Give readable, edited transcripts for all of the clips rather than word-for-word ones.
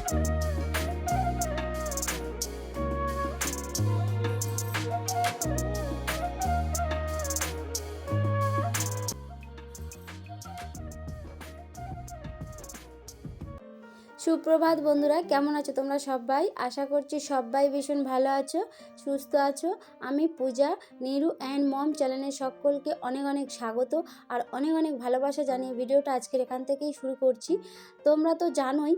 সুপ্রভাত বন্ধুরা, কেমন আছো তোমরা সবাই? আশা করছি সবাই ভীষণ ভালো আছো, সুস্থ আছো। আমি পূজা, নিরু অ্যান্ড মম চ্যানেলের সকলকে অনেক অনেক স্বাগত আর অনেক অনেক ভালোবাসা জানিয়ে ভিডিওটা আজকের এখান থেকেই শুরু করছি। তোমরা তো জানোই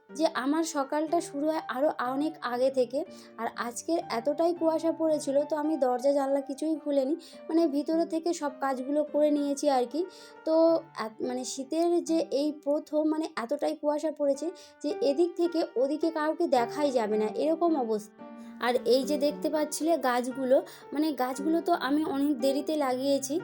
যে আমার সকালটা শুরু হয় আরও অনেক আগে থেকে। আর আজকের এতটাই কুয়াশা পড়েছিল, তো আমি দরজা জানলা কিছুই খুলিনি, মানে ভিতরে থেকে সব কাজগুলো করে নিয়েছি আর কি। তো মানে শীতের যে এই প্রথম মানে এতটাই কুয়াশা পড়েছে যে এদিক থেকে ওদিকে কাউকে দেখাই যাবে না, এরকম অবস্থা। আর এই যে দেখতে পাচ্ছিলে গাছগুলো, মানে গাছগুলো তো আমি অনেক দেরিতে লাগিয়েছি।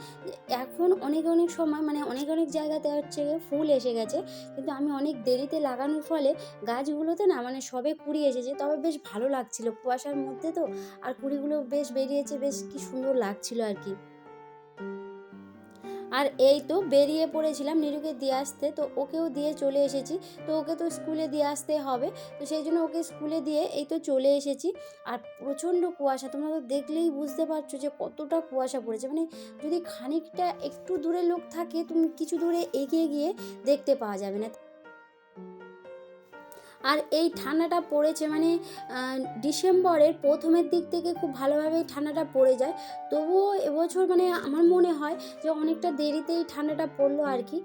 এখন অনেক অনেক সময় মানে অনেক অনেক জায়গাতে হচ্ছে ফুল এসে গেছে, কিন্তু আমি অনেক দেরিতে লাগানোর ফলে গাছগুলোতে না মানে সবে কুড়ি এসেছে। তবে বেশ ভালো লাগছিল কুয়াশার মধ্যে তো, আর কুড়িগুলো বেশ বেরিয়েছে, বেশ কি সুন্দর লাগছিল আর কি। আর এই তো বেরিয়ে পড়েছিলাম নিরুকে দিয়ে আসতে, তো ওকেও দিয়ে চলে এসেছি। তো ওকে তো স্কুলে দিয়ে আসতে হবে, তো সেই জন্য ওকে স্কুলে দিয়ে এই তো চলে এসেছি। আর প্রচণ্ড কুয়াশা, তোমরা তো দেখলেই বুঝতে পারছো যে কতটা কুয়াশা পড়েছে। মানে যদি খানিকটা একটু দূরে লোক থাকে, তুমি কিছু দূরে এগিয়ে গিয়ে দেখতে পাওয়া যাবে না। আর এই ঠান্ডাটা পড়েছে মানে ডিসেম্বরের প্রথমের দিক থেকে খুব ভালোভাবেই ঠান্ডাটা পড়ে যায়। তবুও এবছর মানে আমার মনে হয় যে অনেকটা দেরিতেই ঠান্ডাটা পড়লো আর কি।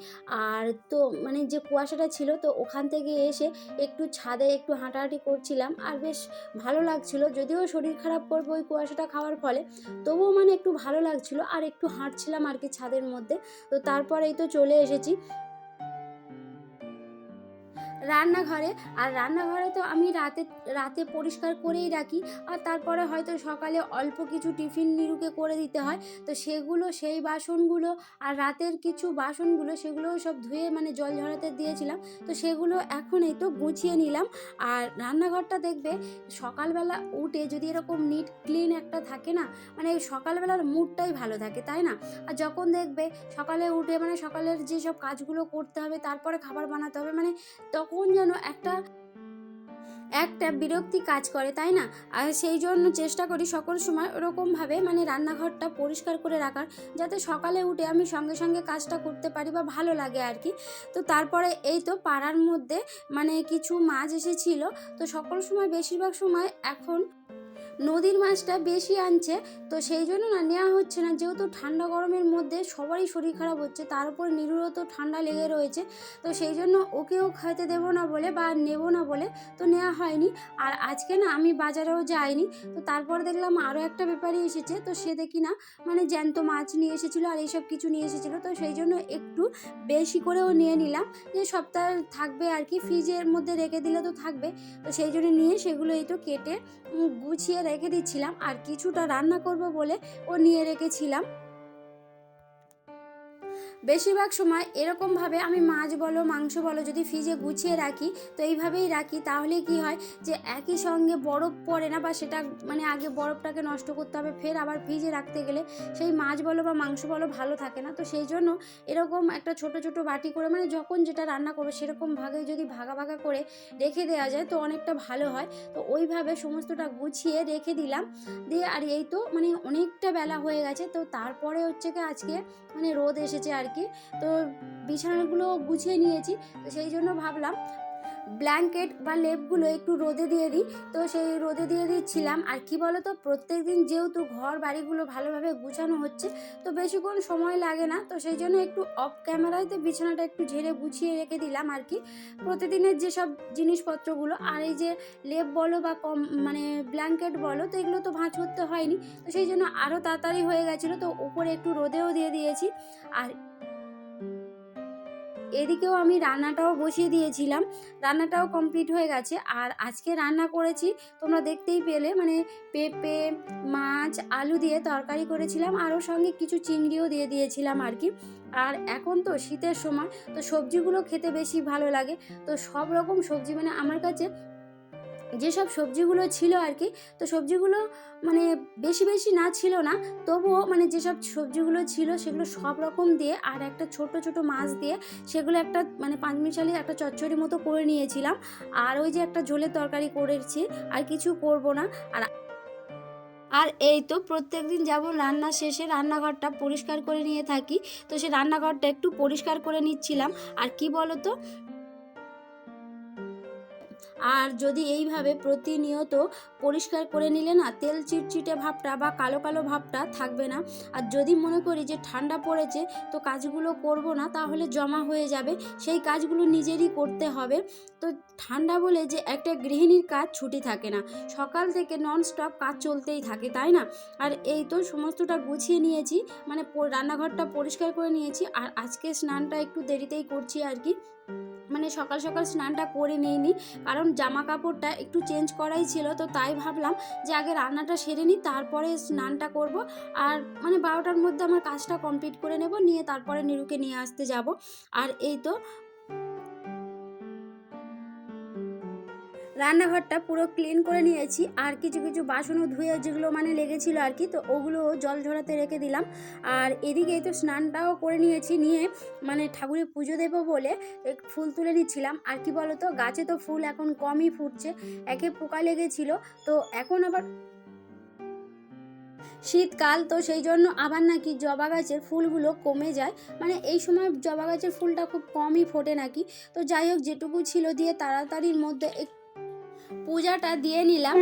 আর তো মানে যে কুয়াশাটা ছিল, তো ওখান থেকে এসে একটু ছাদে একটু হাঁটাহাঁটি করছিলাম, আর বেশ ভালো লাগছিল। যদিও শরীর খারাপ করবে ওই কুয়াশাটা খাওয়ার ফলে, তবুও মানে একটু ভালো লাগছিল আর একটু হাঁটছিলাম আর কি ছাদের মধ্যে। তো তারপরেই তো চলে এসেছি রান্নাঘরে। আর রান্নাঘরে তো আমি রাতে রাতে পরিষ্কার করেই রাখি। আর তারপরে হয়তো সকালে অল্প কিছু টিফিন নিরুকে করে দিতে হয়, তো সেগুলো সেই বাসনগুলো আর রাতের কিছু বাসনগুলো সেগুলোও সব ধুয়ে মানে জল ঝরাতে দিয়েছিলাম। তো সেগুলো এখন এই তো গুছিয়ে নিলাম। আর রান্নাঘরটা দেখবে সকালবেলা উঠে যদি এরকম নিট ক্লিন একটা থাকে না, মানে সকালবেলার মুডটাই ভালো থাকে, তাই না? আর যখন দেখবে সকালে উঠে মানে সকালের যেসব কাজগুলো করতে হবে, তারপরে খাবার বানাতে হবে, মানে তখন যেন একটা একটা বিরক্তি কাজ করে, তাই না? আর সেই জন্য চেষ্টা করি সকল সময় ওরকমভাবে মানে রান্নাঘরটা পরিষ্কার করে রাখার, যাতে সকালে উঠে আমি সঙ্গে সঙ্গে কাজটা করতে পারি বা ভালো লাগে আর কি। তো তারপরে এই তো পাড়ার মধ্যে মানে কিছু মাছ এসেছিলো, তো সকল সময় বেশিরভাগ সময় এখন নদীর মাছটা বেশি আনছে, তো সেই জন্য না নেওয়া হচ্ছে না। যেহেতু ঠান্ডা গরমের মধ্যে সবারই শরীর খারাপ হচ্ছে, তার উপর নিরুরও তো ঠান্ডা লেগে রয়েছে, তো সেই জন্য ওকেও খাইতে দেবো না বলে বা নেবো না বলে তো নেওয়া হয়নি। আর আজকে না আমি বাজারেও যাইনি। তো তারপর দেখলাম আরও একটা ব্যাপারী এসেছে, তো সে দেখি না মানে জ্যান্ত মাছ নিয়ে এসেছিলো আর এইসব কিছু নিয়ে এসেছিলো, তো সেই জন্য একটু বেশি করেও নিয়ে নিলাম, যে সপ্তাহ থাকবে আর কি, ফ্রিজের মধ্যে রেখে দিলে তো থাকবে। তো সেই জন্য নিয়ে সেগুলো এই তো কেটে গুছিয়ে রেখে দিচ্ছিলাম। আর কিছুটা রান্না করব বলে ও নিয়ে রেখেছিলাম। বেশিরভাগ সময় এরকমভাবে আমি মাছ বলো মাংস বলো যদি ফ্রিজে গুছিয়ে রাখি, তো এইভাবেই রাখি, তাহলে কি হয় যে একই সঙ্গে বরফ পড়ে না, বা সেটা মানে আগে বরফটাকে নষ্ট করতে হবে, ফের আবার ফ্রিজে রাখতে গেলে সেই মাছ বলো বা মাংস বলো ভালো থাকে না। তো সেই জন্য এরকম একটা ছোট ছোট বাটি করে মানে যখন যেটা রান্না করবো সেরকম ভাগে যদি ভাগা ভাগা করে রেখে দেওয়া যায়, তো অনেকটা ভালো হয়। তো ওইভাবে সমস্তটা গুছিয়ে রেখে দিলাম। দিয়ে আর এই তো মানে অনেকটা বেলা হয়ে গেছে, তো তারপরে হচ্ছে কি আজকে মানে রোদ এসেছে আর কি। তো বিছানাগুলো গুছিয়ে নিয়েছি, তো সেই জন্য ভাবলাম ব্ল্যাঙ্কেট বা লেপগুলো একটু রোদে দিয়ে দিই। তো সেই রোদে দিয়ে দিচ্ছিলাম। আর কি বলো তো, প্রত্যেক দিন যেহেতু ঘর বাড়িগুলো ভালোভাবে গুছানো হচ্ছে, তো বেশিক্ষণ সময় লাগে না, তো সেই জন্য একটু অফ ক্যামেরায় তো বিছানাটা একটু ঝেড়ে গুছিয়ে রেখে দিলাম আর কি। প্রতিদিনের যেসব জিনিসপত্রগুলো আর এই যে লেপ বলো বা কম মানে ব্ল্যাঙ্কেট বলো, তো এগুলো তো ভাঁজ করতে হয়নি, তো সেই জন্য আরও তাড়াতাড়ি হয়ে গেছিলো। তো উপরে একটু রোদেও দিয়ে দিয়েছি। আর এদিকেও আমি রান্নাটাও বসিয়ে দিয়েছিলাম, রান্নাটাও কমপ্লিট হয়ে গেছে। আর আজকে রান্না করেছি তোমরা দেখতেই পেলে, মানে পেঁপে মাছ আলু দিয়ে তরকারি করেছিলাম, আরও সঙ্গে কিছু চিংড়িও দিয়ে দিয়েছিলাম আর কি। আর এখন তো শীতের সময়, তো সবজিগুলো খেতে বেশি ভালো লাগে। তো সব রকম সবজি মানে আমার কাছে যেসব সবজিগুলো ছিল আর কি, তো সবজিগুলো মানে বেশি বেশি না ছিল না, তবুও মানে যেসব সবজিগুলো ছিল সেগুলো সব রকম দিয়ে আর একটা ছোট ছোট মাছ দিয়ে সেগুলো একটা মানে পাঁচমিশালি একটা চচ্চড়ি মতো করে নিয়েছিলাম। আর ওই যে একটা ঝোলের তরকারি করেছি, আর কিছু করব না। আর আর এই তো প্রত্যেকদিন যেমন রান্না শেষে রান্নাঘরটা পরিষ্কার করে নিয়ে থাকি, তো সেই রান্নাঘরটা একটু পরিষ্কার করে নিচ্ছিলাম। আর কি বলো তো, আর যদি এইভাবে প্রতিনিয়ত পরিষ্কার করে নিলে না তেল চিটচিটে ভাবটা বা কালো কালো ভাবটা থাকবে না। আর যদি মনে করি যে ঠান্ডা পড়েছে তো কাজগুলো করব না, তাহলে জমা হয়ে যাবে, সেই কাজগুলো নিজেরই করতে হবে। তো ঠান্ডা বলে যে একটা গৃহিণীর কাজ ছুটি থাকে না, সকাল থেকে ননস্টপ কাজ চলতেই থাকে, তাই না? আর এই তো সমস্তটা গুছিয়ে নিয়েছি, মানে রান্নাঘরটা পরিষ্কার করে নিয়েছি। আর আজকে স্নানটা একটু দেরিতেই করছি আর কি, মানে সকাল সকাল স্নানটা করে নিইনি, কারণ জামা কাপড়টা একটু চেঞ্জ করাই ছিল, তো তাই ভাবলাম যে আগে রান্নাটা সেরে নিই, তারপরে স্নানটা করব। আর মানে 12টার মধ্যে আমার কাজটা কমপ্লিট করে নেব, নিয়ে তারপরে নিরুকে নিয়ে আসতে যাব। আর এই তো রান্নাঘরটা পুরো ক্লিন করে নিয়েছি, আর কিছু কিছু বাসনও ধুয়ে যেগুলো মানে লেগেছিল আর কি, তো ওগুলো জল ঝরাতে রেখে দিলাম। আর এদিকে তো স্নানটাও করে নিয়েছি, নিয়ে মানে ঠাকুরের পুজো দেবো বলে ফুল তুলে নিচ্ছিলাম। আর কি বলো তো, গাছে তো ফুল এখন কমই ফুটছে, একে পোকা লেগেছিল, তো এখন আবার শীতকাল, তো সেই জন্য আবার নাকি জবা গাছের ফুলগুলো কমে যায়, মানে এই সময় জবা গাছের ফুলটা খুব কমই ফোটে নাকি। তো যাই হোক, যেটুকু ছিল দিয়ে তাড়াতাড়ির মধ্যে পূজাটা দিয়ে নিলাম।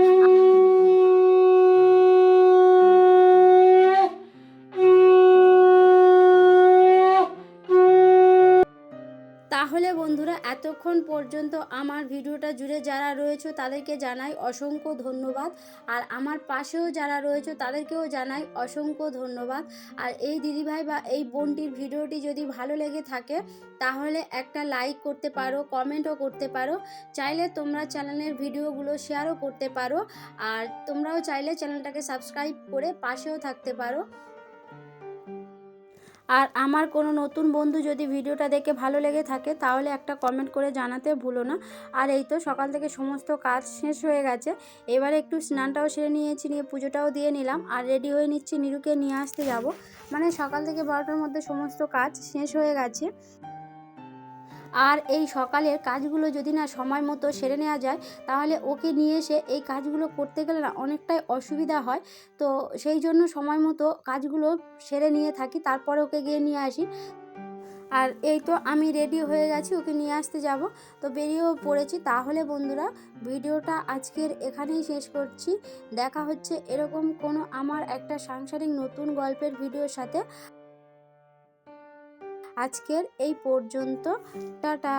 তাহলে বন্ধুরা, এতক্ষণ পর্যন্ত আমার ভিডিওটা জুড়ে যারা রয়েছে তাদেরকে জানাই অসংখ্য ধন্যবাদ। আর আমার পাশেও যারা রয়েছে তাদেরকেও জানাই অসংখ্য ধন্যবাদ। আর এই দিদিভাই বা এই বোনটির ভিডিওটি যদি ভালো লেগে থাকে তাহলে একটা লাইক করতে পারো, কমেন্টও করতে পারো, চাইলে তোমরা চ্যানেলের ভিডিওগুলো শেয়ারও করতে পারো। আর তোমরাও চাইলে চ্যানেলটাকে সাবস্ক্রাইব করে পাশেও থাকতে পারো। আর আমার কোনো নতুন বন্ধু যদি ভিডিওটা দেখে ভালো লেগে থাকে তাহলে একটা কমেন্ট করে জানাতে ভুলো না। আর এই তো সকাল থেকে সমস্ত কাজ শেষ হয়ে গেছে, এবারে একটু স্নানটাও সেরে নিয়েছি, নিয়ে পুজোটাও দিয়ে নিলাম, আর রেডি হয়ে নিচ্ছি, নিরুকে নিয়ে আসতে যাব। মানে সকাল থেকে 12টার মধ্যে সমস্ত কাজ শেষ হয়ে গেছে। আর এই সকালের কাজগুলো যদি না সময় মতো সেরে নেওয়া যায় তাহলে ওকে নিয়ে এসে এই কাজগুলো করতে গেলে না অনেকটাই অসুবিধা হয়। তো সেই জন্য সময় মতো কাজগুলো সেরে নিয়ে থাকি, তারপরে ওকে গিয়ে নিয়ে আসি। আর এই তো আমি রেডি হয়ে গেছি, ওকে নিয়ে আসতে যাব, তো বেরিয়েও পড়েছি। তাহলে বন্ধুরা, ভিডিওটা আজকের এখানেই শেষ করছি। দেখা হচ্ছে এরকম কোনো আমার একটা সাংসারিক নতুন গল্পের ভিডিওর সাথে। আজকের এই পর্যন্ত, টাটা।